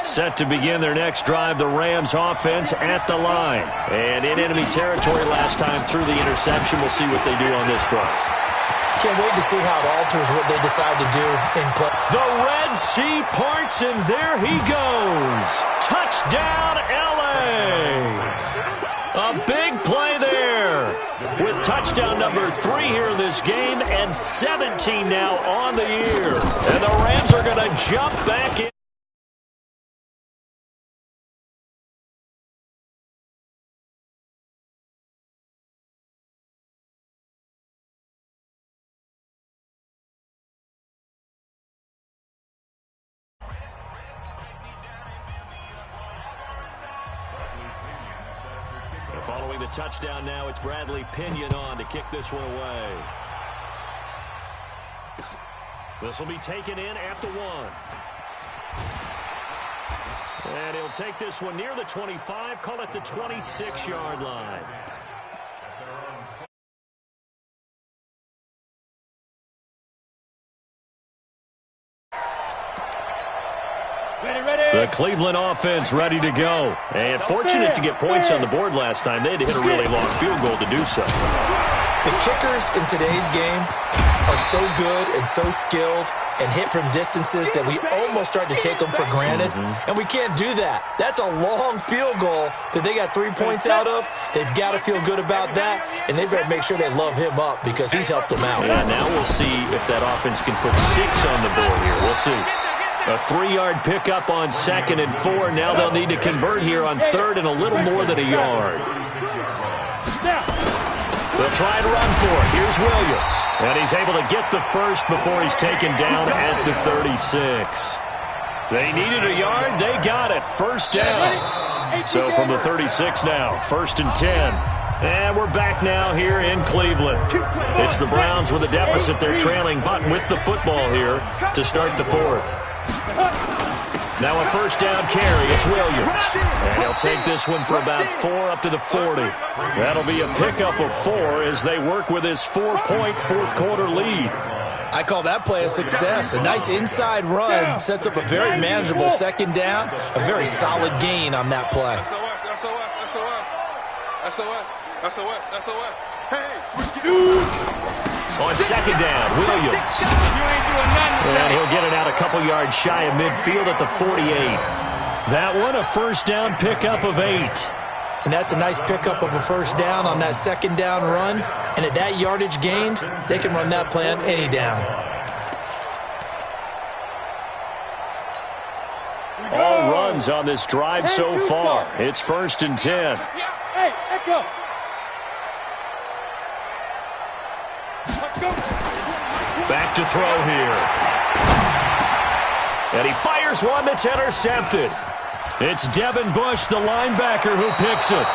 Set to begin their next drive, the Rams offense at the line. And in enemy territory last time through the interception. We'll see what they do on this drive. Can't wait to see how it alters what they decide to do in play. The Red Sea parts, and there he goes. Touchdown, L.A. A big play there with touchdown number 3 here in this game and 17 now on the year. And the Rams are going to jump back in. Following the touchdown now, it's Bradley Pinion on to kick this one away. This will be taken in at the 1. And he'll take this one near the 25, call it the 26-yard line. The Cleveland offense ready to go. And fortunate to get points on the board last time. They had to hit a really long field goal to do so. The kickers in today's game are so good and so skilled and hit from distances that we almost start to take them for granted. And we can't do that. That's a long field goal that they got 3 points out of. They've got to feel good about that. And they better make sure they love him up because he's helped them out. Yeah, now we'll see if that offense can put 6 on the board here. We'll see. A 3-yard pickup on 2nd and 4. Now they'll need to convert here on 3rd and a little more than a yard. They'll try and run for it. Here's Williams. And he's able to get the first before he's taken down at the 36. They needed a yard. They got it. First down. So from the 36 now, 1st and 10. And we're back now here in Cleveland. It's the Browns with a deficit. They're trailing, but with the football here to start the 4th. Now a first down carry. It's Williams. And he'll take this one for about 4 up to the 40. That'll be a pickup of 4 as they work with his 4-point fourth-quarter lead. I call that play a success. A nice inside run sets up a very manageable 2nd down. A very solid gain on that play. On 2nd down, Williams. And he'll get it out a couple yards shy of midfield at the 48. That one, a first down pickup of 8. And that's a nice pickup of a first down on that 2nd down run. And at that yardage gained, they can run that play on any down. All runs on this drive so far. It's 1st and 10. Hey, echo. Back to throw here. And he fires one that's intercepted. It's Devin Bush, the linebacker, who picks it.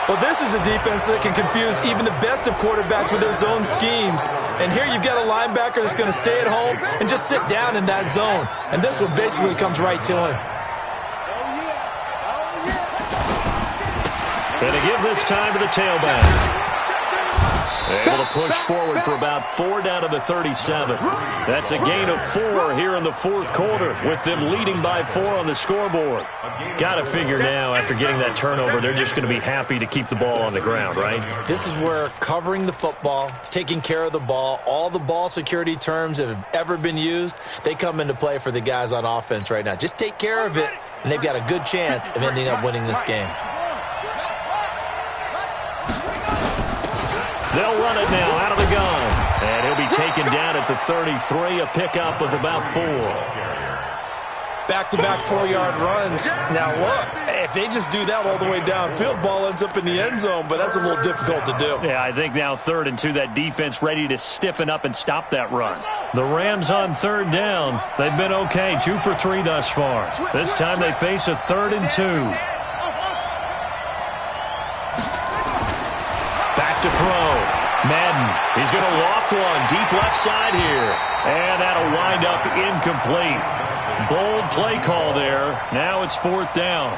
Well, this is a defense that can confuse even the best of quarterbacks with their zone schemes. And here you've got a linebacker that's going to stay at home and just sit down in that zone. And this one basically comes right to him. Going to give this time to the tailback. Able to push forward for about 4 down to the 37. That's a gain of 4 here in the 4th quarter with them leading by 4 on the scoreboard. Got to figure now after getting that turnover, they're just going to be happy to keep the ball on the ground, right? This is where covering the football, taking care of the ball, all the ball security terms that have ever been used, they come into play for the guys on offense right now. Just take care of it, and they've got a good chance of ending up winning this game. They'll run it now out of the gun. And he'll be taken down at the 33, a pickup of about 4. Back-to-back 4-yard runs. Now, look, if they just do that all the way downfield, ball ends up in the end zone, but that's a little difficult to do. Yeah, I think now 3rd and 2, that defense ready to stiffen up and stop that run. The Rams on 3rd down. They've been okay, 2 for 3 thus far. This time they face a 3rd and 2. Back to throw. Madden, he's going to loft one deep left side here. And that'll wind up incomplete. Bold play call there. Now it's 4th down.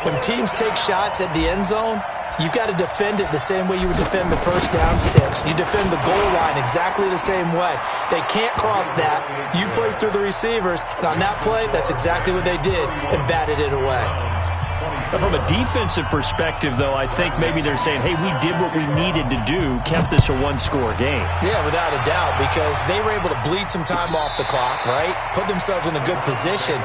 When teams take shots at the end zone, You've got to defend it the same way you would defend the first down sticks. You defend the goal line exactly the same way. They can't cross that. You played through the receivers, and on that play, that's exactly what they did and batted it away. From a defensive perspective, though, I think maybe they're saying, hey, we did what we needed to do, kept this a one-score game. Yeah, without a doubt, because they were able to bleed some time off the clock, right? Put themselves in a good position,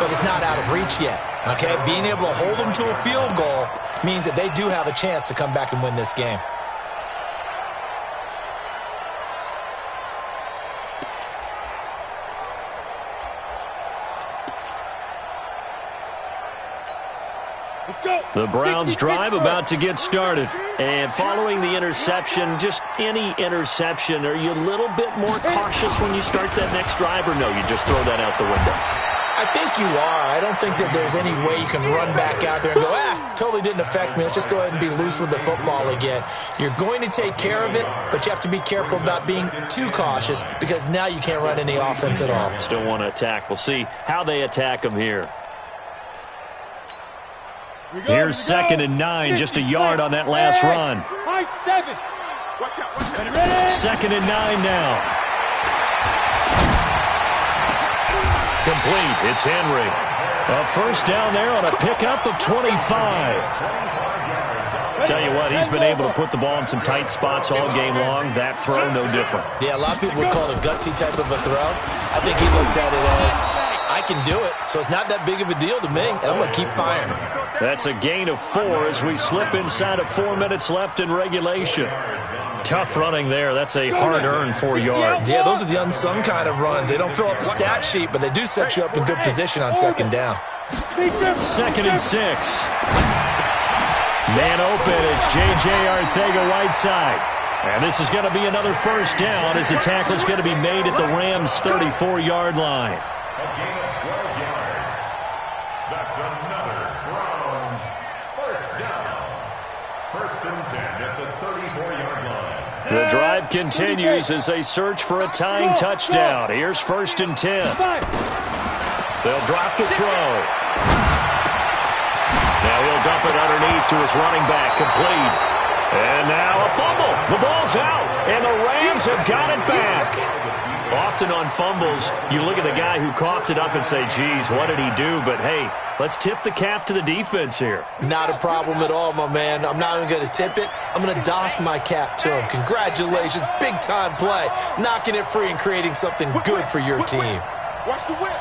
but it's not out of reach yet, okay? Being able to hold them to a field goal means that they do have a chance to come back and win this game. The Browns drive about to get started. And following the interception, just any interception, are you a little bit more cautious when you start that next drive, or no, you just throw that out the window? I think you are. I don't think that there's any way you can run back out there and go, totally didn't affect me. Let's just go ahead and be loose with the football again. You're going to take care of it, but you have to be careful about being too cautious because now you can't run any offense at all. Still want to attack. We'll see how they attack them here. Here's 2nd and 9, just a yard on that last run. 2nd and 9 now. Complete. It's Henry. A first down there on a pickup of 25. Tell you what, he's been able to put the ball in some tight spots all game long. That throw, no different. Yeah, a lot of people would call it a gutsy type of a throw. I think he looks at it as, I can do it, so it's not that big of a deal to me, and I'm going to keep firing. That's a gain of 4 as we slip inside of 4 minutes left in regulation. Tough running there. That's a hard-earned 4 yards. Yeah, those are the unsung kind of runs. They don't fill up the stat sheet, but they do set you up in good position on 2nd down. 2nd and 6. Man open. It's J.J. Arcega-Whiteside. And this is going to be another first down as the tackle's going to be made at the Rams' 34-yard line. That's another Browns first down. 1st and 10 at the 34-yard line. The drive continues as they search for a tying touchdown. Here's 1st and 10. They'll drop the throw. Now he'll dump it underneath to his running back, complete. And now a fumble. The ball's out, and the Rams have got it back. Often on fumbles, you look at the guy who coughed it up and say, geez, what did he do? But, hey, let's tip the cap to the defense here. Not a problem at all, my man. I'm not even going to tip it. I'm going to doff my cap to him. Congratulations. Big-time play. Knocking it free and creating something good for your team. Watch the whip.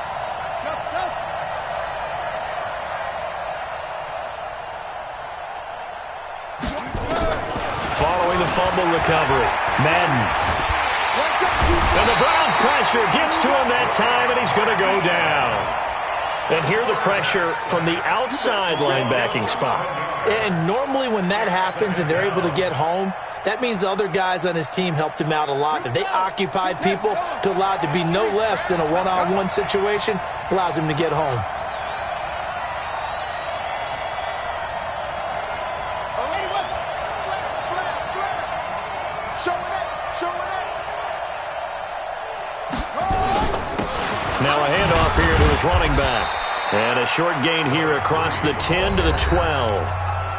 Following the fumble recovery, Madden. And the Browns pressure gets to him that time, and he's going to go down. And here the pressure from the outside linebacking spot. And normally when that happens and they're able to get home, that means the other guys on his team helped him out a lot. That they occupied people to allow it to be no less than a one-on-one situation allows him to get home. Now a handoff here to his running back. And a short gain here across the 10 to the 12.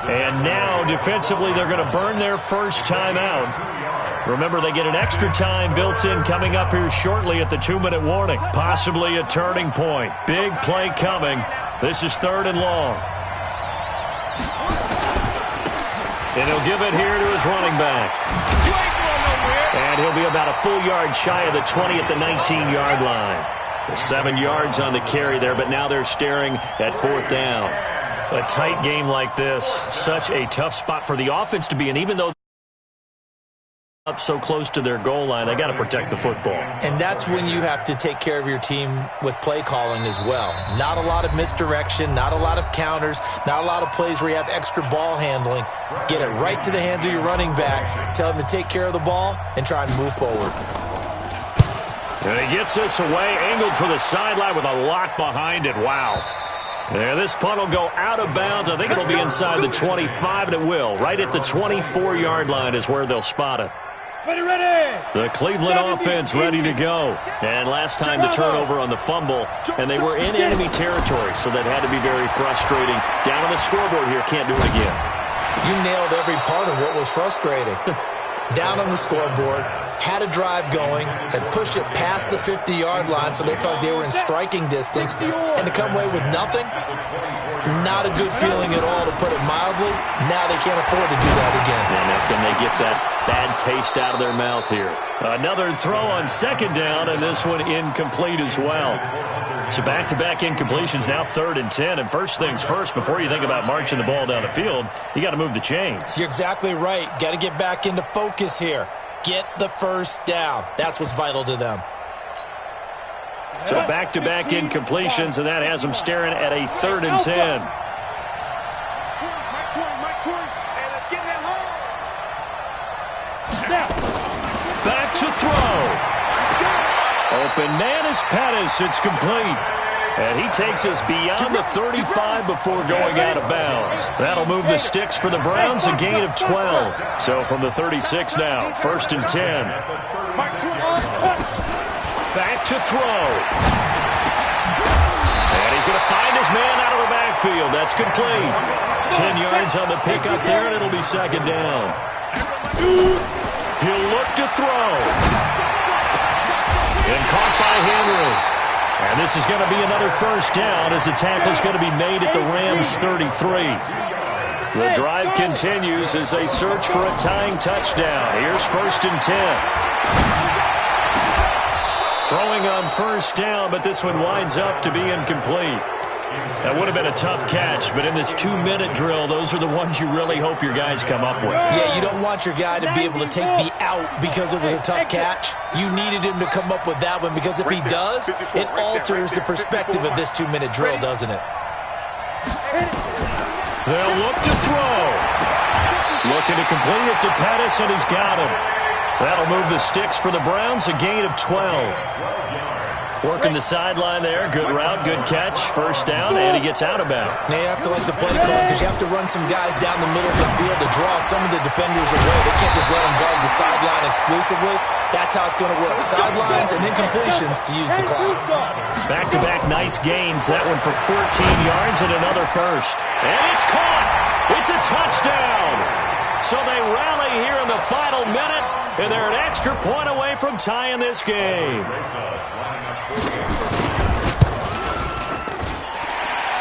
And now defensively they're going to burn their first time out. Remember, they get an extra time built in coming up here shortly at the 2-minute warning. Possibly a turning point. Big play coming. This is 3rd and long. And he'll give it here to his running back. And he'll be about a full yard shy of the 20 at the 19-yard line. 7 yards on the carry there, but now they're staring at 4th down. A tight game like this, such a tough spot for the offense to be in, even though up so close to their goal line, they got to protect the football. And that's when you have to take care of your team with play calling as well. Not a lot of misdirection, not a lot of counters, not a lot of plays where you have extra ball handling. Get it right to the hands of your running back, tell him to take care of the ball, and try and move forward. And he gets this away, angled for the sideline with a lot behind it. Wow. And this punt will go out of bounds. I think it'll be inside the 25, and it will. Right at the 24-yard line is where they'll spot it. Ready. The Cleveland offense ready to go. And last time the turnover on the fumble, and they were in enemy territory, so that had to be very frustrating. Down on the scoreboard here, can't do it again. You nailed every part of what was frustrating. Down on the scoreboard, had a drive going, had pushed it past the 50-yard line so they thought they were in striking distance, and to come away with nothing, not a good feeling at all, to put it mildly. Now they can't afford to do that again. And now can they get that bad taste out of their mouth here? Another throw on second down, and this one incomplete as well. So back-to-back incompletions, now 3rd and 10. And first things first, before you think about marching the ball down the field, you got to move the chains. You're exactly right. Got to get back into focus here. Get the first down. That's what's vital to them. So back-to-back incompletions, and that has them staring at a 3rd and 10. Back to throw. Open man is Pettis. It's complete. And he takes us beyond the 35 before going out of bounds. That'll move the sticks for the Browns, a gain of 12. So from the 36 now, 1st and 10. Back to throw. And he's going to find his man out of the backfield. That's complete. 10 yards on the pickup there, and it'll be 2nd down. He'll look to throw. And caught by Henry. And this is going to be another 1st down as the tackle is going to be made at the Rams' 33. The drive continues as they search for a tying touchdown. Here's 1st and 10. Throwing on 1st down, but this one winds up to be incomplete. That would have been a tough catch, but in this 2-minute drill, those are the ones you really hope your guys come up with. Yeah, you don't want your guy to be able to take the out because it was a tough catch. You needed him to come up with that one, because if he does, it alters the perspective of this 2-minute drill, doesn't it? They'll look to throw. Looking to complete it to Pettis, and he's got him. That'll move the sticks for the Browns, a gain of 12. Working the sideline there. Good route, good catch. 1st down, and he gets out of bounds. Now you have to like the play call, because you have to run some guys down the middle of the field to draw some of the defenders away. They can't just let them guard the sideline exclusively. That's how it's going to work. Sidelines and incompletions to use the clock. Back-to-back nice gains. That one for 14 yards and another 1st. And it's caught. It's a touchdown. So they rally here in the final minute, and they're an extra point away from tying this game.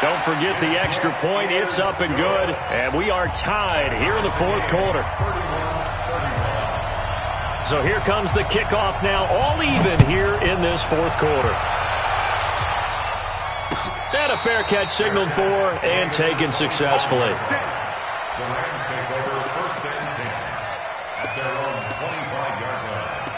Don't forget the extra point. It's up and good, and we are tied here in the 4th quarter. So here comes the kickoff now, all even here in this 4th quarter. And a fair catch signaled for and taken successfully. The Rams take over 1st and 10 at their own 25-yard line.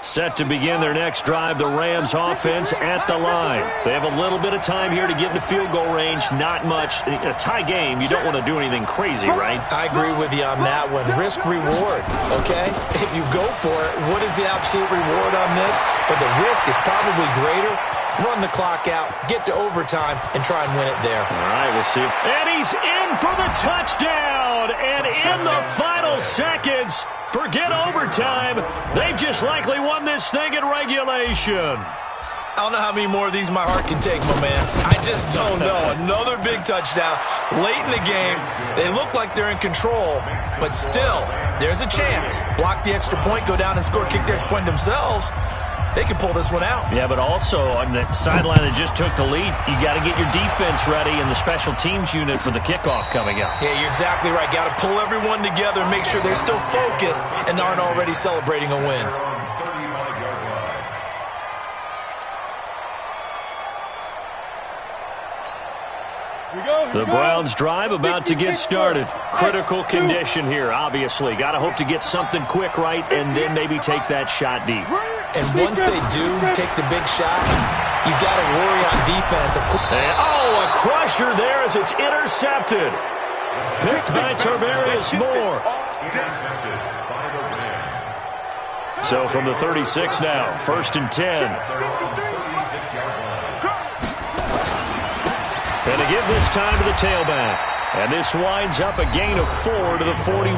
Set to begin their next drive, the Rams offense at the line. They have a little bit of time here to get into field goal range, not much. In a tie game, you don't want to do anything crazy, right? I agree with you on that one. Risk-reward, okay? If you go for it, what is the absolute reward on this? But the risk is probably greater. Run the clock out, get to overtime, and try and win it there. All right, we'll see. And he's in for the touchdown. And in the final seconds, forget overtime. They've just likely won this thing in regulation. I don't know how many more of these my heart can take, my man. I just don't know. Another big touchdown. Late in the game, they look like they're in control, but still, there's a chance. Block the extra point, go down and score, kick the extra point themselves. They can pull this one out. Yeah, but also on the sideline that just took the lead, you got to get your defense ready and the special teams unit for the kickoff coming up. Yeah, you're exactly right. Got to pull everyone together and make sure they're still focused and aren't already celebrating a win. The Browns drive about to get started. Critical condition here, obviously. Got to hope to get something quick right and then maybe take that shot deep. And once they do take the big shot, you got to worry on defense. And, a crusher there as it's intercepted. Picked by Tarvarius Moore. So from the 36 now, 1st and 10. And to give this time to the tailback. And this winds up a gain of 4 to the 41.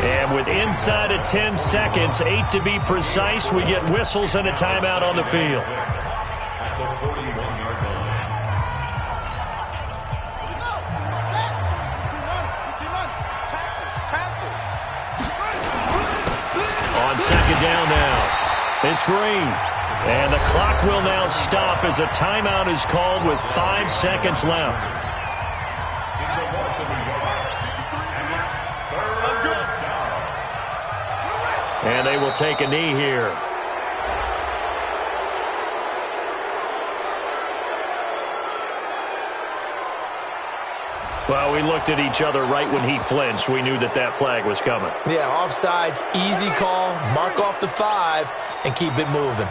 And with inside of 10 seconds, 8 to be precise, we get whistles and a timeout on the field. On second down now, it's Green. And the clock will now stop as a timeout is called with 5 seconds left. And they will take a knee here. Well, we looked at each other right when he flinched. We knew that that flag was coming. Yeah, offsides, easy call, mark off the 5, and keep it moving.